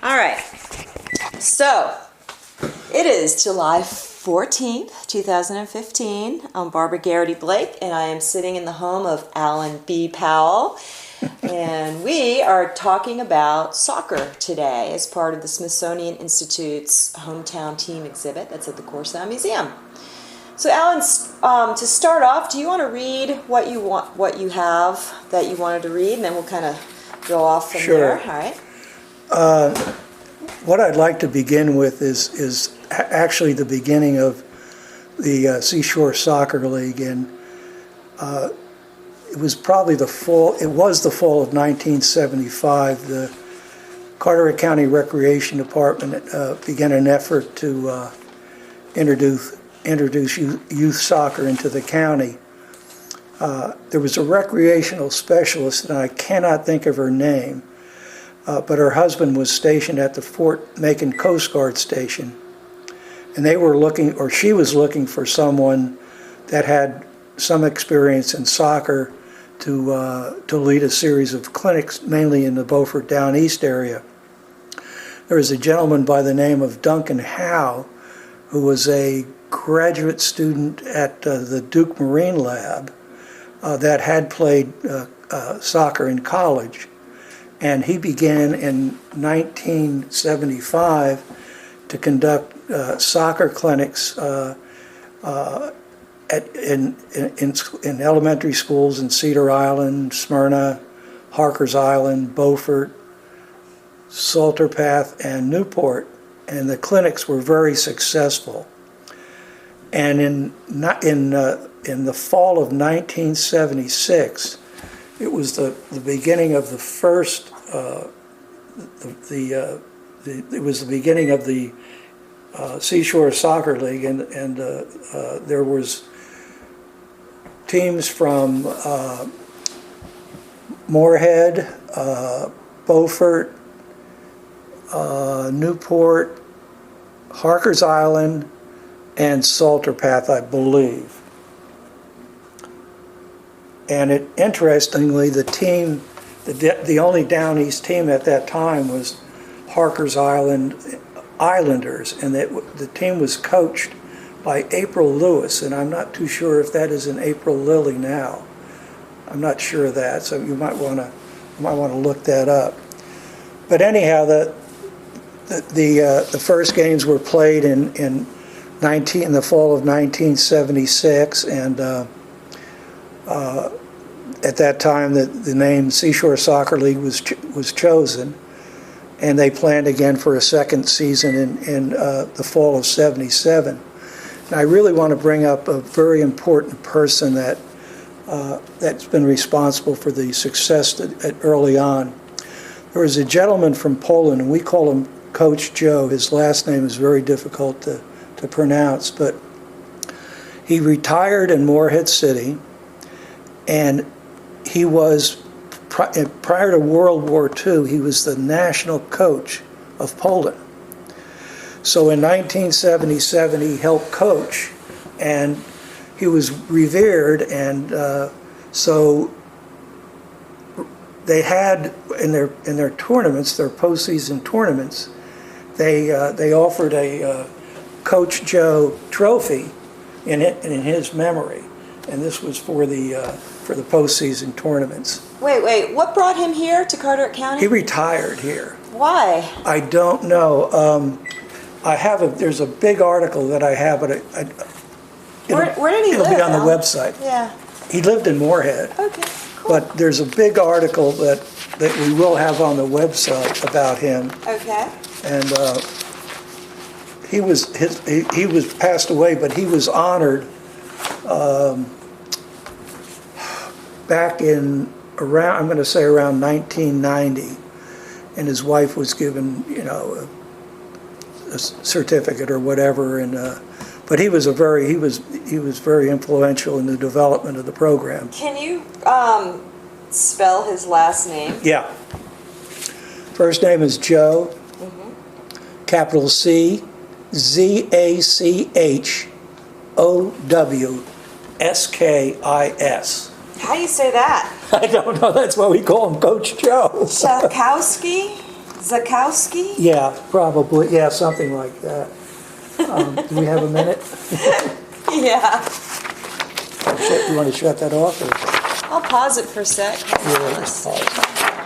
All right. So, it is July 14th, 2015. I'm Barbara Garrity Blake, and I am sitting in the home of Allyn B. Powell. And we are talking about soccer today as part of the Smithsonian Institute's hometown team exhibit that's at the Corsow Museum. So, Allyn, to start off, do you want to read what you have that you wanted to read, and then we'll kind of go off from there? All right. What I'd like to begin with is actually the beginning of the Seashore Soccer League, and it was probably the fall. It was the fall of 1975. The Carteret County Recreation Department began an effort to introduce youth soccer into the county. There was a recreational specialist, and I cannot think of her name. But her husband was stationed at the Fort Macon Coast Guard Station, and they were looking, or she was looking for someone that had some experience in soccer to lead a series of clinics, mainly in the Beaufort Down East area. There was a gentleman by the name of Duncan Howe, who was a graduate student at the Duke Marine Lab that had played soccer in college. And he began in 1975 to conduct soccer clinics in elementary schools in Cedar Island, Smyrna, Harkers Island, Beaufort, Salter Path, and Newport. And the clinics were very successful. And in the fall of 1976, it was the beginning of the first. It was the beginning of the Seashore Soccer League, and there was teams from Morehead, Beaufort, Newport, Harkers Island, and Salter Path, I believe. And interestingly, the team, the only Down East team at that time was Harkers Island Islanders, and the team was coached by April Lewis, and I'm not too sure if that is an April Lilly now. I'm not sure of that, so you might want to look that up. But anyhow, the first games were played in the fall of 1976, and at that time, the name Seashore Soccer League was chosen, and they planned again for a second season in the fall of '77. And I really want to bring up a very important person that's been responsible for the success early on. There was a gentleman from Poland, and we call him Coach Joe. His last name is very difficult to pronounce, but he retired in Morehead City, and he was, prior to World War II, he was the national coach of Poland. So in 1977, he helped coach, and he was revered, and so they had in their tournaments, their postseason tournaments, they offered a Coach Joe trophy in his memory, and this was for the postseason tournaments. Wait, what brought him here to Carteret County? He retired here. Why? I don't know. There's a big article that I have, but where did he live? It'll be on the website. Yeah. He lived in Morehead. Okay, cool. But there's a big article that we will have on the website about him. Okay. And he was passed away, but he was honored back in around 1990, and his wife was given a certificate or whatever, and but he was very influential in the development of the program. Can you spell his last name? Yeah. First name is Joe, capital C, Zachowskis. How do you say that? I don't know. That's why we call him Coach Joe. Czachowski? Czachowskis? Yeah, probably, yeah, something like that. Do we have a minute? Yeah. You want to shut that off? Or? I'll pause it for a sec. Yeah, just pause.